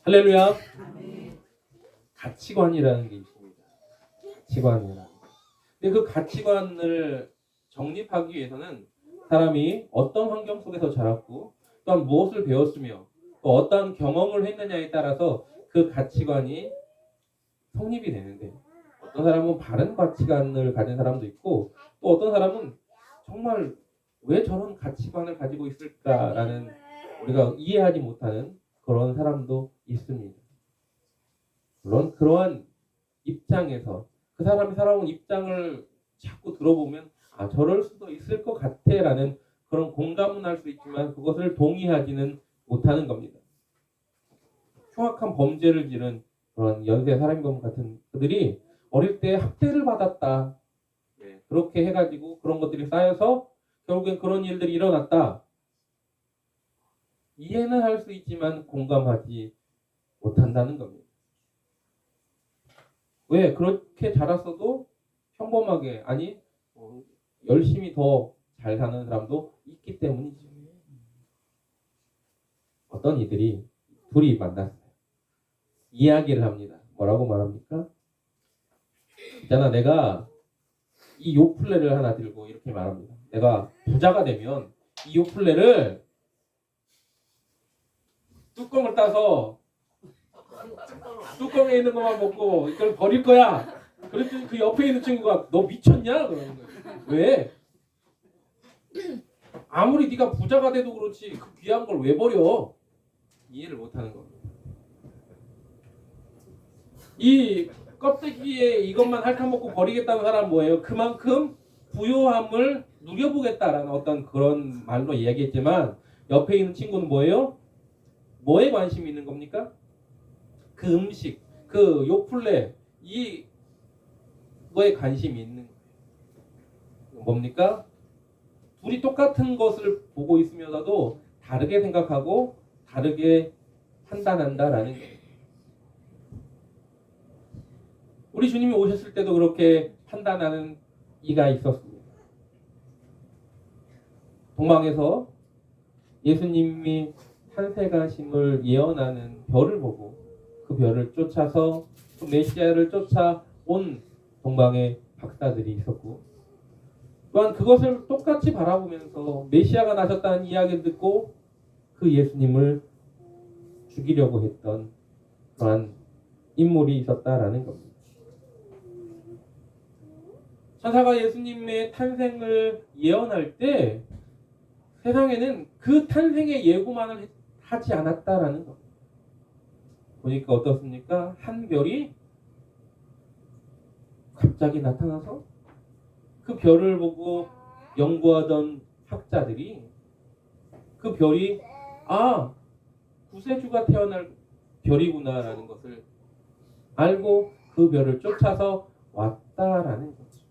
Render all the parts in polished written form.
할렐루야. 가치관이라는 게 있습니다. 가치관이라는 게. 근데 그 가치관을 정립하기 위해서는 사람이 어떤 환경 속에서 자랐고 또한 무엇을 배웠으며 또 어떤 경험을 했느냐에 따라서 그 가치관이 성립이 되는데, 어떤 사람은 바른 가치관을 가진 사람도 있고 또 어떤 사람은 정말 왜 저런 가치관을 가지고 있을까라는, 우리가 이해하지 못하는 그런 사람도 있습니다. 물론 그러한 입장에서 그 사람이 살아온 입장을 자꾸 들어보면 저럴 수도 있을 것 같아라는 그런 공감은 할 수 있지만 그것을 동의하지는 못하는 겁니다. 흉악한 범죄를 지른 그런 연쇄 살인범 같은 그들이 어릴 때 학대를 받았다. 그렇게 해가지고 그런 것들이 쌓여서 결국엔 그런 일들이 일어났다. 이해는 할 수 있지만 공감하지 못한다는 겁니다. 왜? 그렇게 자랐어도 평범하게, 아니 열심히 더 잘 사는 사람도 있기 때문이죠. 어떤 이들이 둘이 만났어요. 이야기를 합니다. 뭐라고 말합니까? 있잖아, 내가 이 요플레를 하나 들고 이렇게 말합니다. 내가 부자가 되면 이 요플레를 뚜껑을 따서 뚜껑에 있는 것만 먹고 이걸 버릴 거야. 그랬더니 그 옆에 있는 친구가 너 미쳤냐? 그러는 거예요. 왜? 아무리 네가 부자가 돼도 그렇지 그 귀한 걸 왜 버려? 이해를 못하는 겁니다. 이 껍데기에 이것만 핥아먹고 버리겠다는 사람은 뭐예요? 그만큼 부요함을 누려보겠다라는 어떤 그런 말로 이야기했지만, 옆에 있는 친구는 뭐예요? 뭐에 관심이 있는 겁니까? 그 음식, 그 요플레, 이 거에 관심이 있는 거예요. 뭡니까? 둘이 똑같은 것을 보고 있으면서도 다르게 생각하고 다르게 판단한다라는 거예요. 우리 주님이 오셨을 때도 그렇게 판단하는 이가 있었습니다. 동방에서 예수님이 탄생하심을 예언하는 별을 보고 그 별을 쫓아서 그 메시아를 쫓아온 동방의 박사들이 있었고, 또한 그것을 똑같이 바라보면서 메시아가 나셨다는 이야기를 듣고 그 예수님을 죽이려고 했던 그러한 인물이 있었다라는 겁니다. 천사가 예수님의 탄생을 예언할 때 세상에는 그 탄생의 예고만을 하지 않았다라는 겁니다. 보니까 어떻습니까? 한 별이 갑자기 나타나서 그 별을 보고 연구하던 학자들이 그 별이 구세주가 태어날 별이구나라는 것을 알고 그 별을 쫓아서 왔다라는 거죠.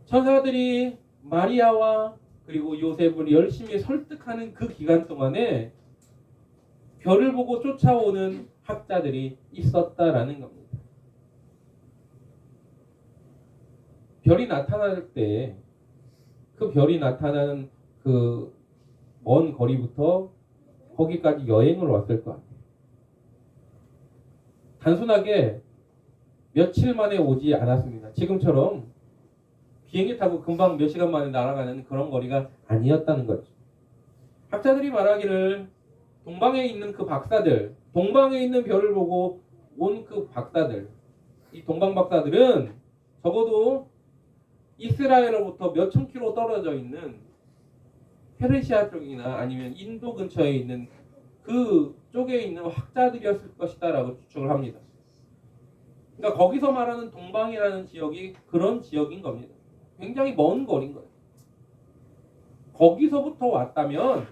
천사들이 마리아와 그리고 요셉을 열심히 설득하는 그 기간 동안에 별을 보고 쫓아오는 학자들이 있었다라는 겁니다. 별이 나타날 때 그 별이 나타나는 그 먼 거리부터 거기까지 여행을 왔을 것 같아요. 단순하게 며칠 만에 오지 않았습니다. 지금처럼 비행기 타고 금방 몇 시간 만에 날아가는 그런 거리가 아니었다는 거죠. 학자들이 말하기를 동방에 있는 그 박사들, 동방에 있는 별을 보고 온 그 박사들, 이 동방 박사들은 적어도 이스라엘로부터 몇천 킬로 떨어져 있는 페르시아 쪽이나 아니면 인도 근처에 있는 그 쪽에 있는 학자들이었을 것이다라고 추측을 합니다. 그러니까 거기서 말하는 동방이라는 지역이 그런 지역인 겁니다. 굉장히 먼 거리인 거예요. 거기서부터 왔다면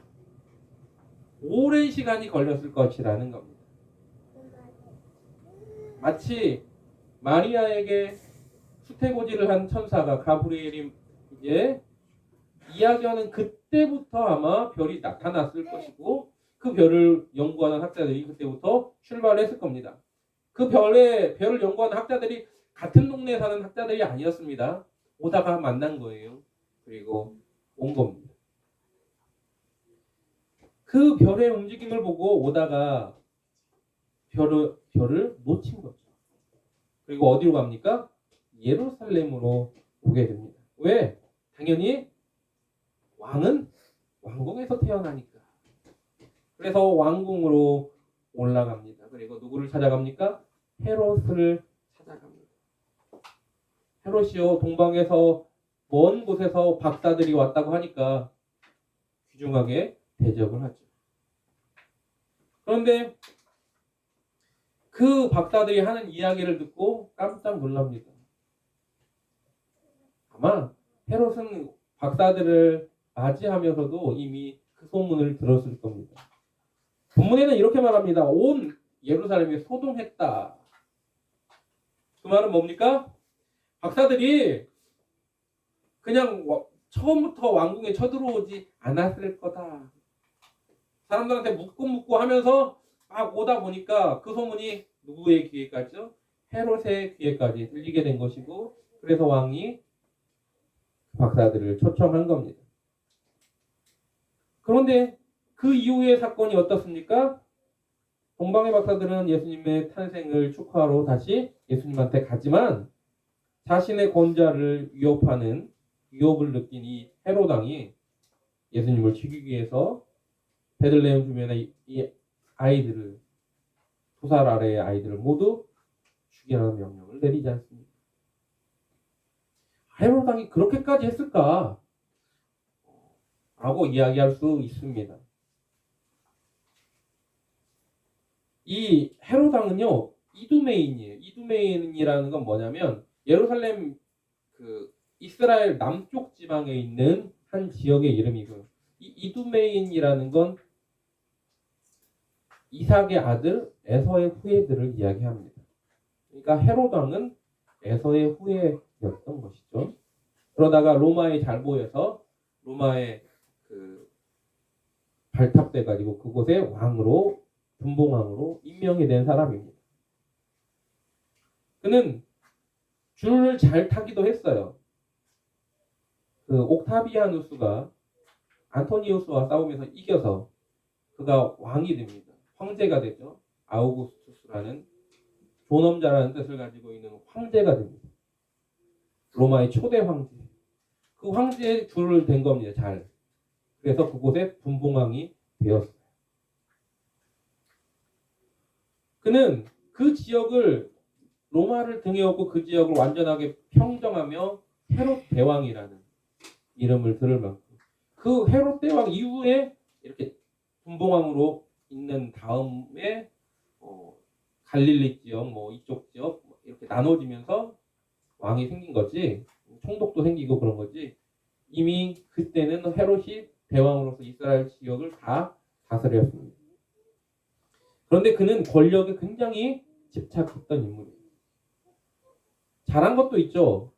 오랜 시간이 걸렸을 것이라는 겁니다. 마치 마리아에게 수태고지를 한 천사가 가브리엘이 이제 이야기하는 그때부터 아마 별이 나타났을 것이고, 그 별을 연구하는 학자들이 그때부터 출발했을 겁니다. 그 별을 연구하는 학자들이 같은 동네에 사는 학자들이 아니었습니다. 오다가 만난 거예요. 그리고 온 겁니다. 그 별의 움직임을 보고 오다가 별을 놓친 거죠. 그리고 어디로 갑니까? 예루살렘으로 오게 됩니다. 왜? 당연히 왕은 왕궁에서 태어나니까. 그래서 왕궁으로 올라갑니다. 그리고 누구를 찾아갑니까? 헤롯을 찾아갑니다. 헤롯이요, 동방에서 먼 곳에서 박사들이 왔다고 하니까 귀중하게 대접을 하죠. 그런데 그 박사들이 하는 이야기를 듣고 깜짝 놀랍니다. 아마 헤롯은 박사들을 맞이하면서도 이미 그 소문을 들었을 겁니다. 본문에는 이렇게 말합니다. 온 예루살렘이 소동했다. 그 말은 뭡니까? 박사들이 그냥 처음부터 왕궁에 쳐들어오지 않았을 거다. 사람들한테 묻고 하면서 막 오다 보니까 그 소문이 누구의 귀에까지요? 헤롯의 귀에까지 들리게 된 것이고, 그래서 왕이 박사들을 초청한 겁니다. 그런데 그 이후의 사건이 어떻습니까? 동방의 박사들은 예수님의 탄생을 축하하러 다시 예수님한테 가지만 자신의 권좌를 위협을 느낀 이 헤롯 왕이 예수님을 죽이기 위해서 베들레헴 주변의 이 아이들을, 2살 아래의 아이들을 모두 죽이라는 명령을 내리지 않습니다. 헤롯 왕이 그렇게까지 했을까? 라고 이야기할 수 있습니다. 이 헤롯 왕은요, 이두메인이에요. 이두메인이라는 건 뭐냐면 예루살렘 그 이스라엘 남쪽 지방에 있는 한 지역의 이름이고요. 이 이두메인이라는 건 이삭의 아들 에서의 후예들을 이야기합니다. 그러니까 헤롯 왕은 에서의 후예였던 것이죠. 그러다가 로마에 잘 보여서 로마에 그 발탁돼 가지고 그곳에 왕으로, 분봉왕으로 임명이 된 사람입니다. 그는 줄을 잘 타기도 했어요. 그 옥타비아누스가 안토니우스와 싸우면서 이겨서 그가 왕이 됩니다. 황제가 되죠. 아우구스투스라는 존엄자라는 뜻을 가지고 있는 황제가 됩니다. 로마의 초대 황제. 그 황제의 줄을 댄 겁니다. 잘. 그래서 그곳에 분봉왕이 되었어요. 그는 그 지역을, 로마를 등에 업고 그 지역을 완전하게 평정하며 헤롯 대왕이라는 이름을 들을 만큼, 그 헤롯 대왕 이후에 이렇게 분봉왕으로 있는 다음에 갈릴리 지역, 이쪽 지역 이렇게 나눠지면서 왕이 생긴 거지, 총독도 생기고 그런 거지, 이미 그때는 헤롯이 대왕으로서 이스라엘 지역을 다 다스렸습니다. 그런데 그는 권력에 굉장히 집착했던 인물이에요. 잘한 것도 있죠.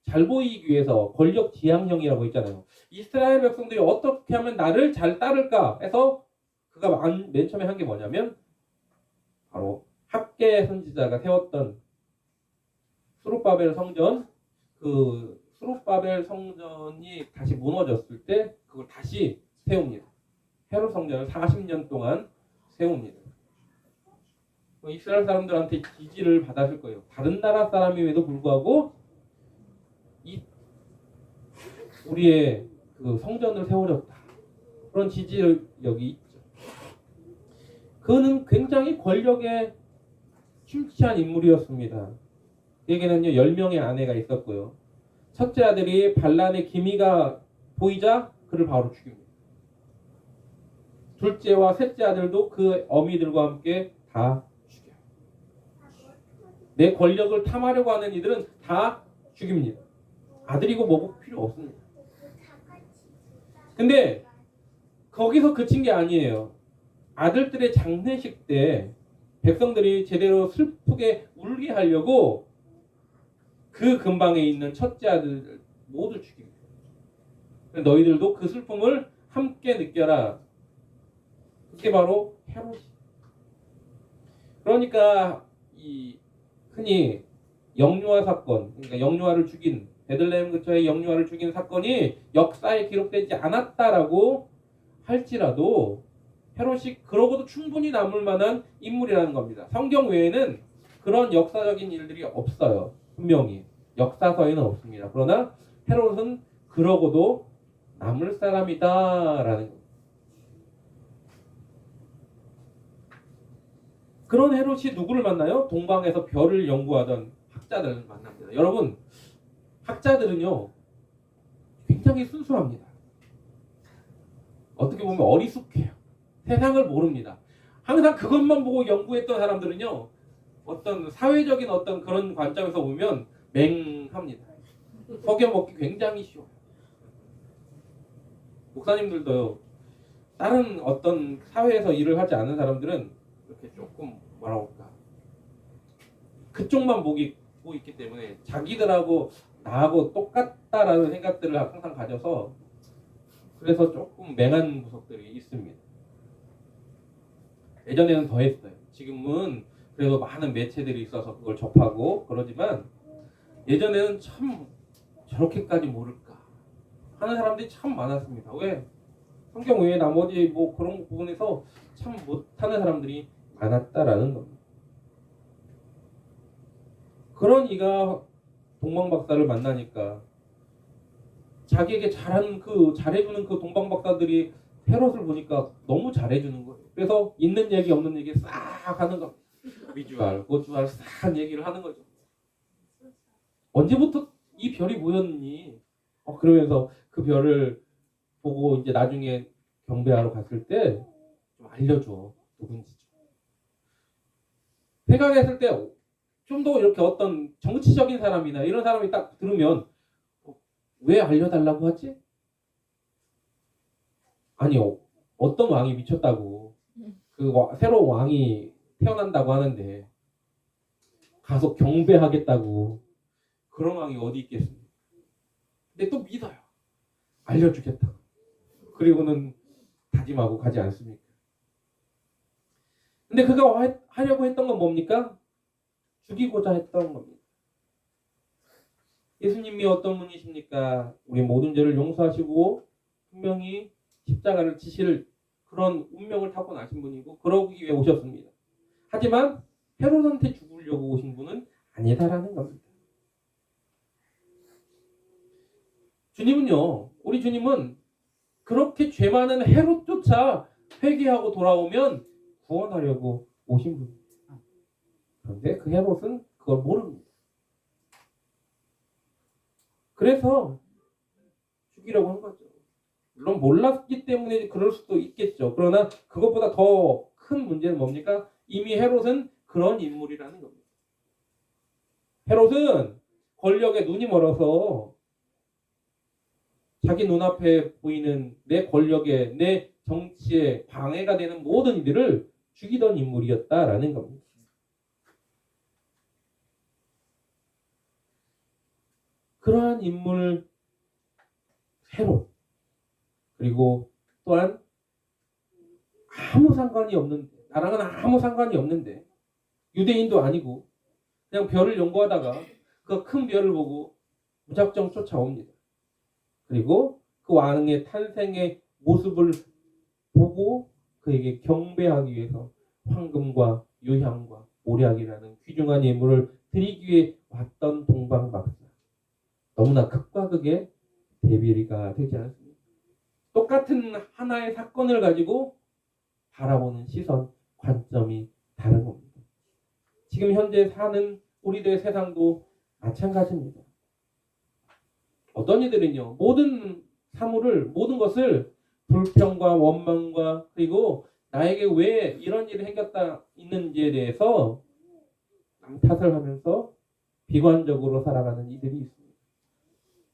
잘 보이기 위해서 권력 지향형이라고 있잖아요. 이스라엘 백성들이 어떻게 하면 나를 잘 따를까 해서 그가 맨 처음에 한 게 뭐냐면 바로 학계 선지자가 세웠던 수룹바벨 성전, 그 수룹바벨 성전이 다시 무너졌을 때 그걸 다시 세웁니다. 헤롯 성전을 40년 동안 세웁니다. 이스라엘 사람들한테 지지를 받았을 거예요. 다른 나라 사람임에도 불구하고 우리의 그 성전을 세워줬다. 그런 지지력이 있죠. 그는 굉장히 권력에 심취한 인물이었습니다. 그에게는요 10명의 아내가 있었고요. 첫째 아들이 반란의 기미가 보이자 그를 바로 죽입니다. 둘째와 셋째 아들도 그 어미들과 함께 다 죽여요. 내 권력을 탐하려고 하는 이들은 다 죽입니다. 아들이고 뭐고 필요 없습니다. 근데 거기서 그친 게 아니에요. 아들들의 장례식 때 백성들이 제대로 슬프게 울게 하려고 그 근방에 있는 첫째 아들 모두 죽입니다. 너희들도 그 슬픔을 함께 느껴라. 그게 바로 헤롯이. 그러니까 이 흔히 영유아 사건, 그러니까 영유아를 죽인, 베들레헴 근처에 영유아를 죽인 사건이 역사에 기록되지 않았다라고 할지라도 헤롯이 그러고도 충분히 남을 만한 인물이라는 겁니다. 성경 외에는 그런 역사적인 일들이 없어요. 분명히 역사서에는 없습니다. 그러나 헤롯은 그러고도 남을 사람이다라는 겁니다. 그런 헤롯이 누구를 만나요? 동방에서 별을 연구하던 학자들을 만납니다. 여러분, 학자들은요 굉장히 순수합니다. 어떻게 보면 어리숙해요. 세상을 모릅니다. 항상 그것만 보고 연구했던 사람들은요 어떤 사회적인 어떤 그런 관점에서 보면 맹합니다. 속여먹기 굉장히 쉬워요. 목사님들도요 다른 어떤 사회에서 일을 하지 않은 사람들은 이렇게 조금 뭐라고 할까 그쪽만 보고 있기 때문에 자기들하고 나하고 똑같다라는 생각들을 항상 가져서 그래서 조금 맹한 구석들이 있습니다. 예전에는 더 했어요. 지금은 그래도 많은 매체들이 있어서 그걸 접하고 그러지만 예전에는 참 저렇게까지 모를까 하는 사람들이 참 많았습니다. 왜? 성경 외에 나머지 뭐 그런 부분에서 참 못하는 사람들이 많았다라는 겁니다. 그런 이가 동방박사를 만나니까 자기에게 잘해주는 그 동방박사들이 헤롯을 보니까 너무 잘해주는 거예요. 그래서 있는 얘기 없는 얘기 싹 하는 겁니다. 위주알, 고주알 싹 얘기를 하는 거죠. 언제부터 이 별이 보였니? 그러면서 그 별을 보고 이제 나중에 경배하러 갔을 때 좀 알려줘. 누군지 좀. 생각했을 때 좀 더 이렇게 어떤 정치적인 사람이나 이런 사람이 딱 들으면 왜 알려달라고 하지? 아니요. 어떤 왕이 미쳤다고 그 새로운 왕이 태어난다고 하는데 가서 경배하겠다고 그런 왕이 어디 있겠습니까? 근데 또 믿어요. 알려주겠다고. 그리고는 다짐하고 가지 않습니까? 근데 그가 하려고 했던 건 뭡니까? 죽이고자 했던 겁니다. 예수님이 어떤 분이십니까? 우리 모든 죄를 용서하시고 분명히 십자가를 지실 그런 운명을 타고 나신 분이고 그러기 위해 오셨습니다. 하지만 헤롯한테 죽으려고 오신 분은 아니다라는 겁니다. 주님은요, 우리 주님은 그렇게 죄 많은 헤롯조차 회개하고 돌아오면 구원하려고 오신 분입니다. 그런데 그 헤롯은 그걸 모릅니다. 그래서 죽이려고 한 거죠. 물론 몰랐기 때문에 그럴 수도 있겠죠. 그러나 그것보다 더 큰 문제는 뭡니까? 이미 헤롯은 그런 인물이라는 겁니다. 헤롯은 권력에 눈이 멀어서 자기 눈앞에 보이는 내 권력에 내 정치에 방해가 되는 모든 이들을 죽이던 인물이었다라는 겁니다. 그러한 인물 헤롯 그리고 또한 아무 상관이 없는데 나랑은 아무 상관이 없는데 유대인도 아니고 그냥 별을 연구하다가 그 큰 별을 보고 무작정 쫓아옵니다. 그리고 그 왕의 탄생의 모습을 보고 그에게 경배하기 위해서 황금과 유향과 모략이라는 귀중한 예물을 드리기 위해 왔던 동방박사. 너무나 극과 극의 대비가 되지 않습니까? 똑같은 하나의 사건을 가지고 바라보는 시선, 관점이 다른 겁니다. 지금 현재 사는 우리들의 세상도 마찬가지입니다. 어떤 이들은요, 모든 사물을, 모든 것을 불평과 원망과 그리고 나에게 왜 이런 일이 생겼다 있는지에 대해서 남 탓을 하면서 비관적으로 살아가는 이들이 있습니다.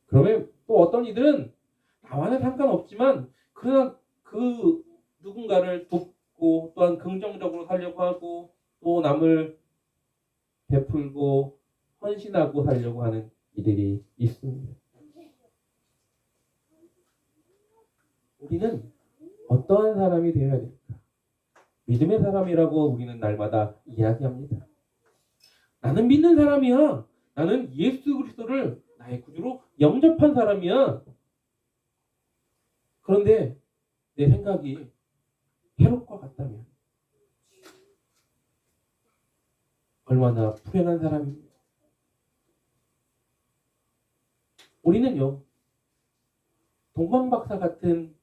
그러면 또 어떤 이들은 나와는 상관없지만 그러나 그 누군가를 돕고 또한 긍정적으로 살려고 하고 또 남을 베풀고 헌신하고 살려고 하는 이들이 있습니다. 우리는 어떠한 사람이 되어야 될까? 믿음의 사람이라고 우리는 날마다 이야기합니다. 나는 믿는 사람이야. 나는 예수 그리스도를 나의 구주로 영접한 사람이야. 그런데 내 생각이 헤롯과 같다면 얼마나 불행한 사람입니다. 우리는요, 동방박사 같은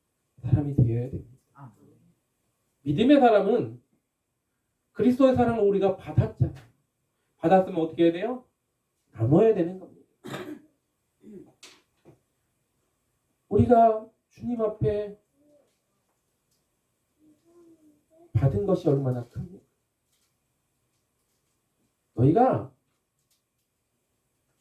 사람이 되어야 됩니다. 믿음의 사람은 그리스도의 사랑을 우리가 받았잖아요. 받았으면 어떻게 해야 돼요? 나눠야 되는 겁니다. 우리가 주님 앞에 받은 것이 얼마나 큽니까? 너희가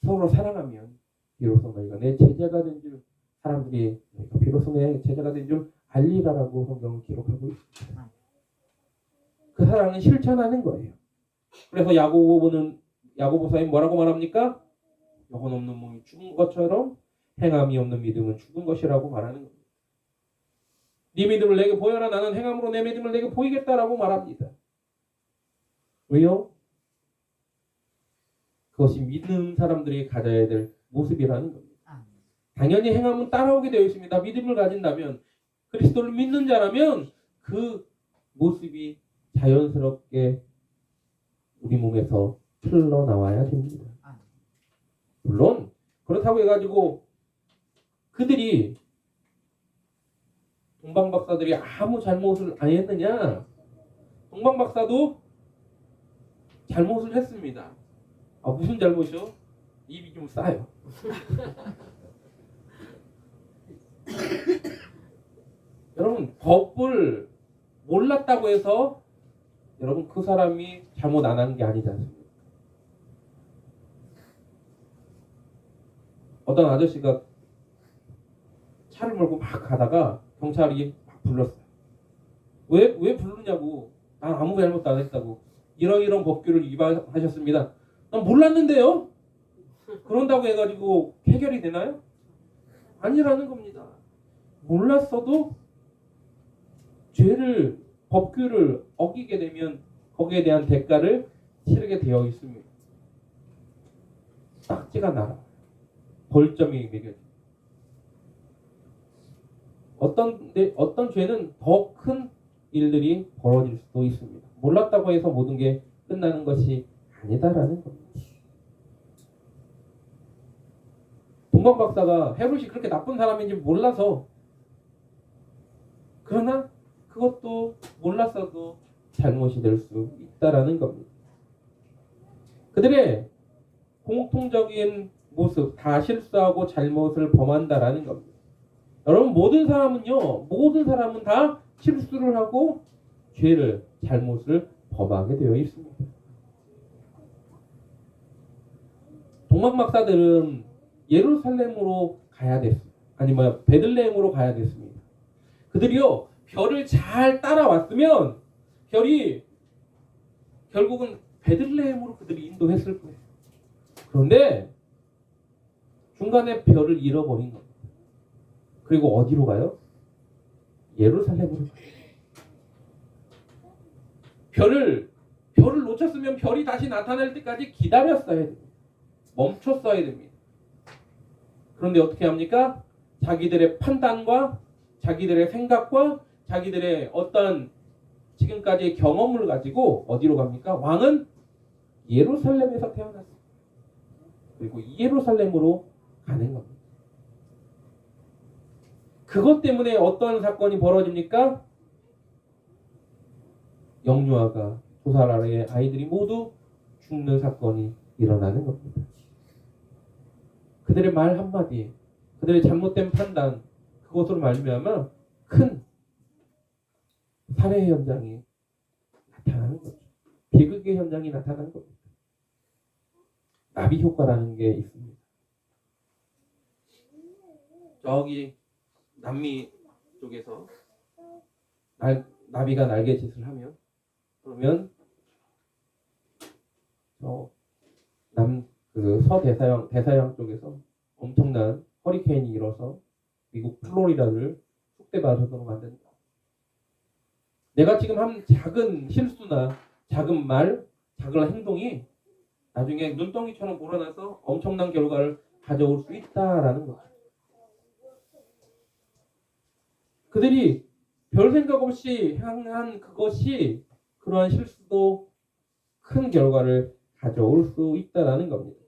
서로 사랑하면 비로소 너희가 내 제자가 된 줄 사람들이 너희가 비로소 내 제자가 된 줄 알리라라고 성경은 기록하고 있습니다. 그 사랑은 실천하는 거예요. 그래서 야고보서에 뭐라고 말합니까? 영혼 없는 몸이 죽은 것처럼 행함이 없는 믿음은 죽은 것이라고 말하는 겁니다. 네 믿음을 내게 보여라. 나는 행함으로 내 믿음을 내게 보이겠다라고 말합니다. 왜요? 그것이 믿는 사람들이 가져야 될 모습이라는 겁니다. 당연히 행함은 따라오게 되어 있습니다. 믿음을 가진다면, 그리스도를 믿는 자라면 그 모습이 자연스럽게 우리 몸에서 흘러나와야 됩니다. 물론 그렇다고 해가지고 그들이 동방박사들이 아무 잘못을 안 했느냐? 동방박사도 잘못을 했습니다. 무슨 잘못이요? 입이 좀 싸요. 여러분, 법을 몰랐다고 해서 여러분 그 사람이 잘못 안 한 게 아니지 않습니까? 어떤 아저씨가 차를 몰고 막 가다가 경찰이 막 불렀어요. 왜 부르냐고. 난 아무 잘못도 안 했다고. 이런 법규를 위반하셨습니다. 난 몰랐는데요? 그런다고 해가지고 해결이 되나요? 아니라는 겁니다. 몰랐어도 법규를 어기게 되면 거기에 대한 대가를 치르게 되어 있습니다. 딱지가 날아. 벌점이 매겨져. 어떤 죄는 더 큰 일들이 벌어질 수도 있습니다. 몰랐다고 해서 모든 게 끝나는 것이 아니다라는 겁니다. 동방박사가 헤롯이 그렇게 나쁜 사람인지 몰라서, 그러나 그것도 몰랐어도 잘못이 될 수 있다라는 겁니다. 그들의 공통적인 모습, 다 실수하고 잘못을 범한다라는 겁니다. 여러분, 모든 사람은 다 실수를 하고 죄를, 잘못을 범하게 되어 있습니다. 동방박사들은 예루살렘으로 가야 됐습니다. 베들레헴으로 가야 됐습니다. 그들이요, 별을 잘 따라왔으면 별이 결국은 베들레헴으로 그들이 인도했을 거예요. 그런데 중간에 별을 잃어버린 겁니다. 그리고 어디로 가요? 예루살렘으로 가요. 별을 놓쳤으면 별이 다시 나타날 때까지 기다렸어야 됩니다. 멈췄어야 됩니다. 그런데 어떻게 합니까? 자기들의 판단과 자기들의 생각과 자기들의 어떤 지금까지의 경험을 가지고 어디로 갑니까? 왕은 예루살렘에서 태어났습니다. 그리고 예루살렘으로 가는 겁니다. 그것 때문에 어떤 사건이 벌어집니까? 영유아가 2살 아래의 아이들이 모두 죽는 사건이 일어나는 겁니다. 그들의 말 한마디, 그들의 잘못된 판단, 그것으로 말미암아 큰 살해 현장이 나타나는 거죠. 비극의 현장이 나타나는 겁니다. 나비 효과라는 게 있습니다. 저기 남미 쪽에서 나비가 날개짓을 하면, 그러면 서대서양 쪽에서 엄청난 허리케인이 일어서 미국 플로리다를 쑥대밭으로 만든다. 내가 지금 한 작은 실수나 작은 말, 작은 행동이 나중에 눈덩이처럼 불어나서 엄청난 결과를 가져올 수 있다라는 거죠. 그들이 별 생각 없이 행한 그것이 그러한 실수도 큰 결과를 가져올 수 있다라는 겁니다.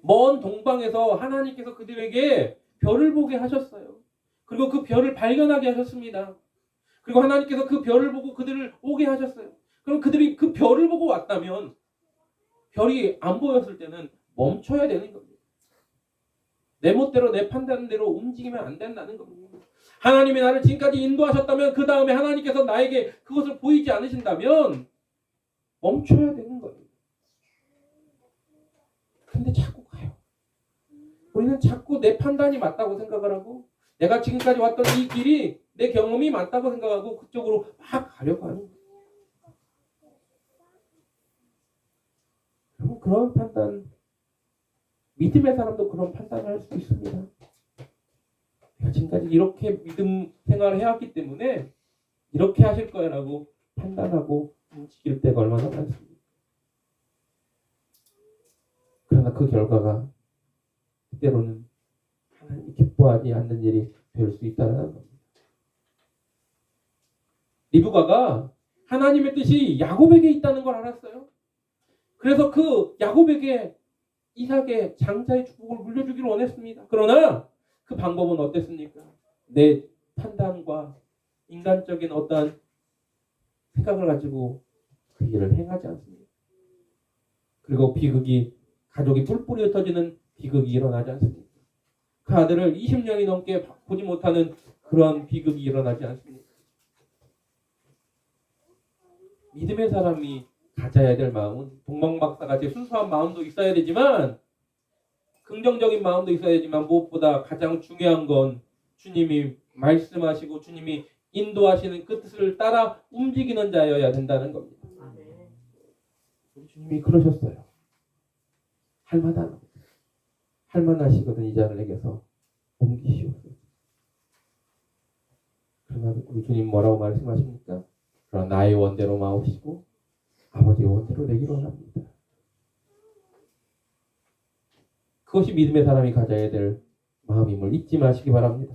먼 동방에서 하나님께서 그들에게 별을 보게 하셨어요. 그리고 그 별을 발견하게 하셨습니다. 그리고 하나님께서 그 별을 보고 그들을 오게 하셨어요. 그럼 그들이 그 별을 보고 왔다면 별이 안 보였을 때는 멈춰야 되는 겁니다. 내 멋대로 내 판단대로 움직이면 안 된다는 겁니다. 하나님이 나를 지금까지 인도하셨다면 그 다음에 하나님께서 나에게 그것을 보이지 않으신다면 멈춰야 되는 거예요. 근데 자꾸 가요. 우리는 자꾸 내 판단이 맞다고 생각을 하고 내가 지금까지 왔던 이 길이 내 경험이 맞다고 생각하고 그쪽으로 막 가려고 하는 거예요. 여러분 그런 판단 믿음의 사람도 그런 판단을 할 수 있습니다. 내가 지금까지 이렇게 믿음 생활을 해왔기 때문에 이렇게 하실 거야라고 판단하고 움직일 때가 얼마나 많습니까? 그러나 그 결과가 때로는 하나님이 기뻐하지 않는 일이 될 수 있다는 겁니다. 리브가가 하나님의 뜻이 야곱에게 있다는 걸 알았어요. 그래서 그 야곱에게 이삭의 장자의 축복을 물려주기를 원했습니다. 그러나 그 방법은 어땠습니까? 내 판단과 인간적인 어떠한 생각을 가지고 그 일을 행하지 않습니다. 그리고 비극이 가족이 뿔뿔이 흩어지는 비극이 일어나지 않습니다. 그 아들을 20년이 넘게 보지 못하는 그런 비극이 일어나지 않습니다. 믿음의 사람이 가져야 될 마음은 동방박사같이 순수한 마음도 있어야 되지만 긍정적인 마음도 있어야 되지만 무엇보다 가장 중요한 건 주님이 말씀하시고 주님이 인도하시는 그 뜻을 따라 움직이는 자여야 된다는 겁니다. 우리 주님이 그러셨어요. 할만하시거든 이 자를 내게서 옮기시옵소서. 그러나 우리 주님 뭐라고 말씀하십니까? 그러나 나의 원대로 마옵시고 아버지의 원대로 되기를 원합니다. 그것이 믿음의 사람이 가져야 될 마음임을 잊지 마시기 바랍니다.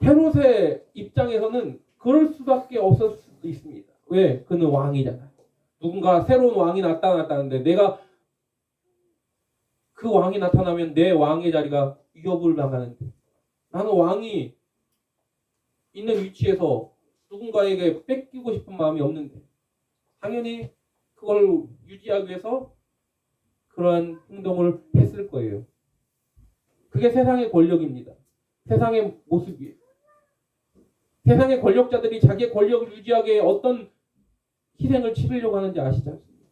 헤롯의 입장에서는 그럴 수밖에 없을 수도 있습니다. 왜? 그는 왕이잖아요. 누군가 새로운 왕이 나타났다는데 내가 그 왕이 나타나면 내 왕의 자리가 위협을 당하는데 나는 왕이 있는 위치에서 누군가에게 뺏기고 싶은 마음이 없는데 당연히 그걸 유지하기 위해서 그러한 행동을 했을 거예요. 그게 세상의 권력입니다. 세상의 모습이에요. 세상의 권력자들이 자기의 권력을 유지하기 위해 어떤 희생을 치르려고 하는지 아시지 않습니까?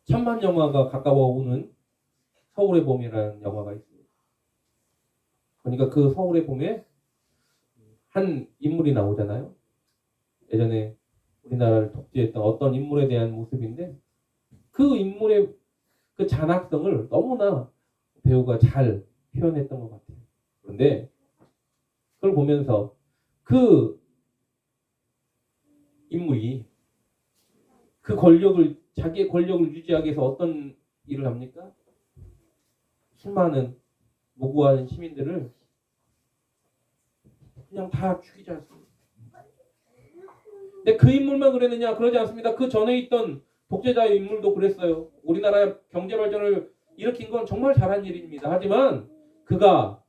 천만 영화가 가까워 오는 서울의 봄이라는 영화가 있습니다. 그러니까 그 서울의 봄에 한 인물이 나오잖아요. 예전에 우리나라를 독재했던 어떤 인물에 대한 모습인데 그 인물의 그 잔악성을 너무나 배우가 잘 표현했던 것 같아요. 그런데 그걸 보면서 그 인물이 그 권력을 자기의 권력을 유지하기 위해서 어떤 일을 합니까? 수많은 무고한 시민들을 그냥 다 죽이지 않습니다. 근데 그 인물만 그랬느냐? 그러지 않습니다. 그 전에 있던 독재자의 인물도 그랬어요. 우리나라 경제 발전을 일으킨 건 정말 잘한 일입니다. 하지만 그가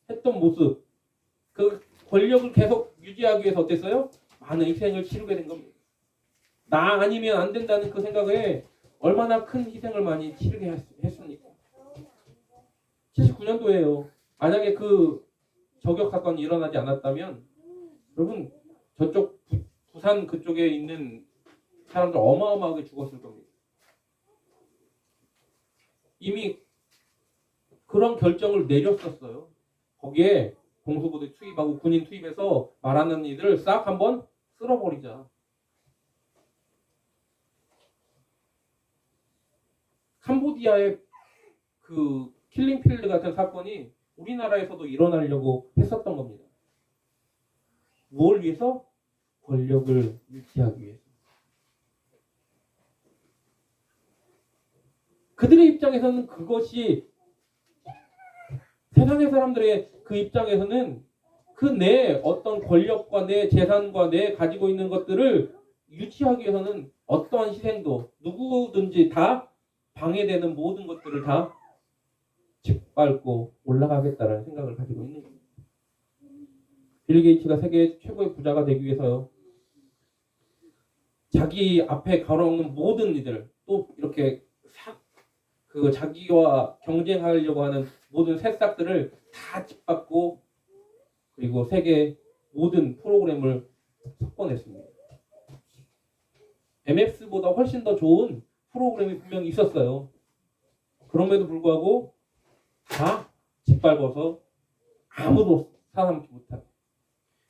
했던 모습, 그 권력을 계속 유지하기 위해서 어땠어요? 많은 희생을 치르게 된 겁니다. 나 아니면 안 된다는 그 생각에 얼마나 큰 희생을 많이 치르게 했습니까? 79년도에요. 만약에 그 저격 사건이 일어나지 않았다면 여러분 저쪽 부산 그쪽에 있는 사람들 어마어마하게 죽었을 겁니다. 이미 그런 결정을 내렸었어요. 거기에 공수부대 투입하고 군인 투입해서 말하는 이들을 싹 한번 쓸어버리자. 캄보디아의 그 킬링필드 같은 사건이 우리나라에서도 일어나려고 했었던 겁니다. 무엇을 위해서? 권력을 유지하기 위해서. 그들의 입장에서는 그것이 세상의 사람들의 그 입장에서는 그 내 어떤 권력과 내 재산과 내 가지고 있는 것들을 유지하기 위해서는 어떠한 희생도 누구든지 다 방해되는 모든 것들을 다 짓밟고 올라가겠다라는 생각을 가지고 있는 겁니다. 빌 게이츠가 세계 최고의 부자가 되기 위해서요. 자기 앞에 걸어오는 모든 이들 또 이렇게 자기와 경쟁하려고 하는 모든 새싹들을 다 짓밟고 그리고 세계 모든 프로그램을 석권했습니다. MX보다 훨씬 더 좋은 프로그램이 분명히 있었어요. 그럼에도 불구하고 다 짓밟아서 아무도 살아남지 못하게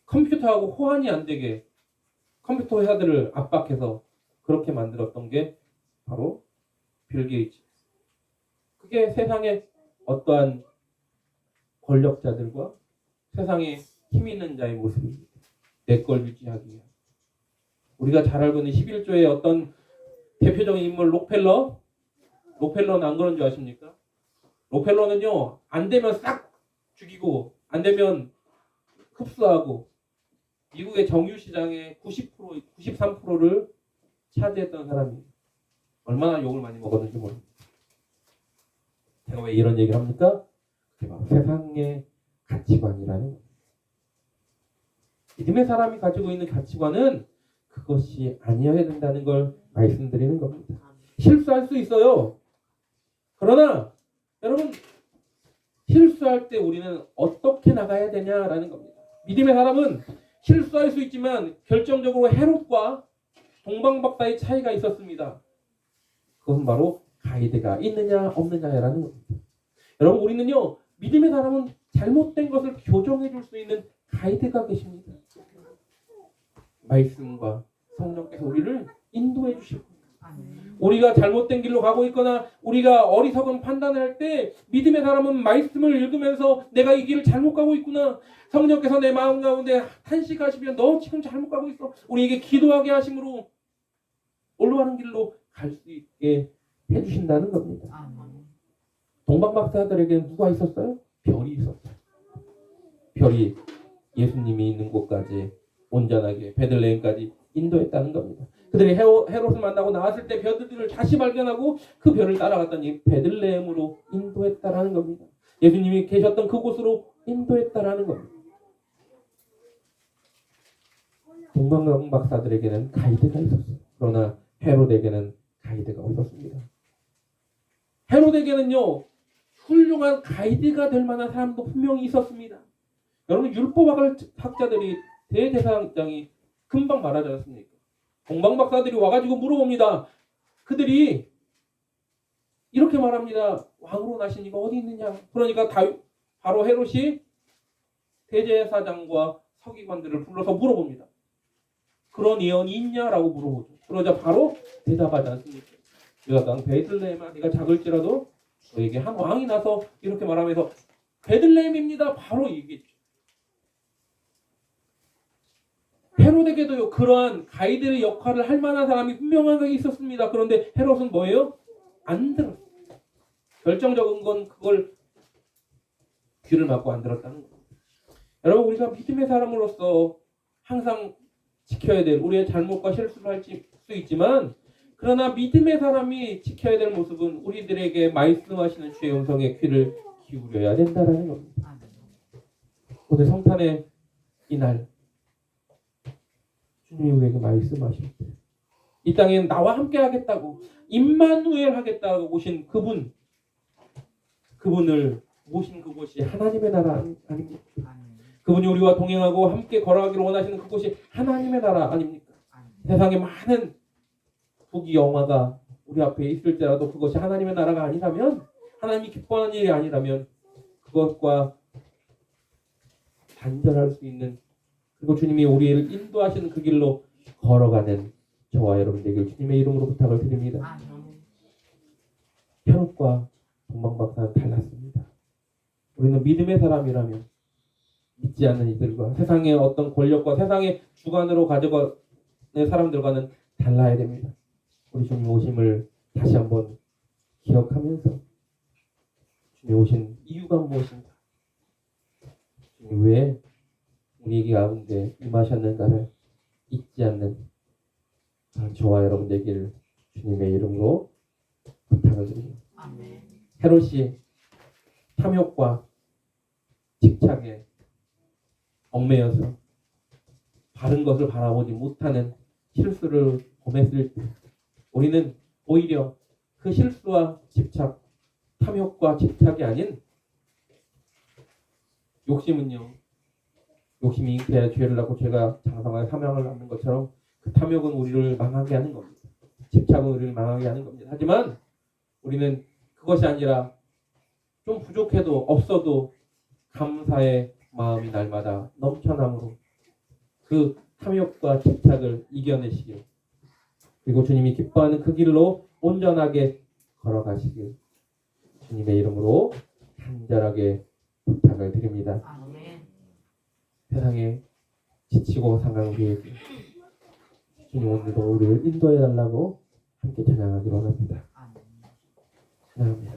컴퓨터하고 호환이 안 되게 컴퓨터 회사들을 압박해서 그렇게 만들었던 게 바로 빌 게이츠. 그게 세상의 어떠한 권력자들과 세상에 힘 있는 자의 모습입니다. 내 걸 유지하기 위해. 우리가 잘 알고 있는 11조의 어떤 대표적인 인물 록펠러는 안 그런 줄 아십니까? 록펠러는요, 안 되면 싹 죽이고, 안 되면 흡수하고, 미국의 정유시장의 90%, 93%를 차지했던 사람이에요. 얼마나 욕을 많이 먹었는지 모릅니다. 제가 왜 이런 얘기를 합니까? 그게 바로 세상의 가치관이라는 거예요. 믿음의 사람이 가지고 있는 가치관은 그것이 아니어야 된다는 걸 말씀드리는 겁니다. 실수할 수 있어요. 그러나 여러분 실수할 때 우리는 어떻게 나가야 되냐라는 겁니다. 믿음의 사람은 실수할 수 있지만 결정적으로 헤롯과 동방박사의 차이가 있었습니다. 그것은 바로 가이드가 있느냐 없느냐라는 겁니다. 여러분 우리는요 믿음의 사람은 잘못된 것을 교정해 줄 수 있는 가이드가 계십니다. 말씀과 성령께서 우리를 인도해 주시고 우리가 잘못된 길로 가고 있거나 우리가 어리석은 판단을 할 때 믿음의 사람은 말씀을 읽으면서 내가 이 길을 잘못 가고 있구나. 성령께서 내 마음 가운데 탄식하시면 너 지금 잘못 가고 있어. 우리에게 기도하게 하심으로 올라가는 길로 갈 수 있게 해주신다는 겁니다. 동방박사들에게는 누가 있었어요? 별이 있었어요. 별이 예수님이 있는 곳까지 온전하게 베들레헴까지 인도했다는 겁니다. 그들이 헤롯을 만나고 나왔을 때 별들을 다시 발견하고 그 별을 따라갔더니 베들레헴으로 인도했다라는 겁니다. 예수님이 계셨던 그곳으로 인도했다라는 겁니다. 동방 박사들에게는 가이드가 있었어요. 그러나 헤롯에게는 가이드가 없었습니다. 헤롯에게는요 훌륭한 가이드가 될 만한 사람도 분명히 있었습니다. 여러분 율법학자들이 대제사장이 금방 말하지 않습니까? 동방박사들이 와가지고 물어봅니다. 그들이 이렇게 말합니다. 왕으로 나신 이가 어디 있느냐? 그러니까 바로 헤롯이 대제사장과 서기관들을 불러서 물어봅니다. 그런 예언이 있냐라고 물어보죠. 그러자 바로 대답하지 않습니까? 유다당 베들레헴아 네가 작을지라도 너에게 한 왕이 나서 이렇게 말하면서 베들레헴입니다. 바로 얘기했죠. 헤롯에게도요 그러한 가이드의 역할을 할 만한 사람이 분명하게 있었습니다. 그런데 헤롯은 뭐예요? 안 들었어요. 결정적인 건 그걸 귀를 막고 안 들었다는 거예요. 여러분 우리가 믿음의 사람으로서 항상 지켜야 될 우리의 잘못과 실수를 할 수 있지만 그러나 믿음의 사람이 지켜야 될 모습은 우리들에게 말씀하시는 주의 음성에 귀를 기울여야 된다는 겁니다. 오늘 성탄의 이날 주님이 우리에게 말씀하실 때 이 땅에 나와 함께 하겠다고 임마누엘 하겠다고 오신 그분을 모신 그곳이 하나님의 나라 아닙니까? 그분이 우리와 동행하고 함께 걸어가기를 원하시는 그곳이 하나님의 나라 아닙니까? 세상에 많은 부귀 영화가 우리 앞에 있을지라도 그것이 하나님의 나라가 아니라면 하나님이 기뻐하는 일이 아니라면 그것과 단절할 수 있는 그리고 주님이 우리를 인도하시는 그 길로 걸어가는 저와 여러분들에게 주님의 이름으로 부탁을 드립니다. 헤롯과 동방박사는 달랐습니다. 우리는 믿음의 사람이라면 믿지 않는 이들과 세상의 어떤 권력과 세상의 주관으로 가져가는 사람들과는 달라야 됩니다. 우리 주님 오심을 다시 한번 기억하면서 주님 오신 이유가 무엇인가, 주님 왜 우리 가운데 임하셨는가를 잊지 않는 저와 여러분 되기를 주님의 이름으로 부탁을 드립니다. 아멘. 헤롯이 탐욕과 집착에 얽매여서 바른 것을 바라보지 못하는 실수를 범했을 때 우리는 오히려 그 실수와 집착, 탐욕과 집착이 아닌 욕심은요, 욕심이 잉태하여 죄를 낳고 죄가 장성하여 사명을 낳는 것처럼 그 탐욕은 우리를 망하게 하는 겁니다. 집착은 우리를 망하게 하는 겁니다. 하지만 우리는 그것이 아니라 좀 부족해도 없어도 감사의 마음이 날마다 넘쳐남으로 그 탐욕과 집착을 이겨내시길, 그리고 주님이 기뻐하는 그 길로 온전하게 걸어가시길 주님의 이름으로 간절하게 부탁을 드립니다. 아멘. 세상에 지치고 상한 우리에게 주님 오늘도 우리를 인도해 달라고 함께 찬양하기로 합니다. 아멘. 찬양합니다.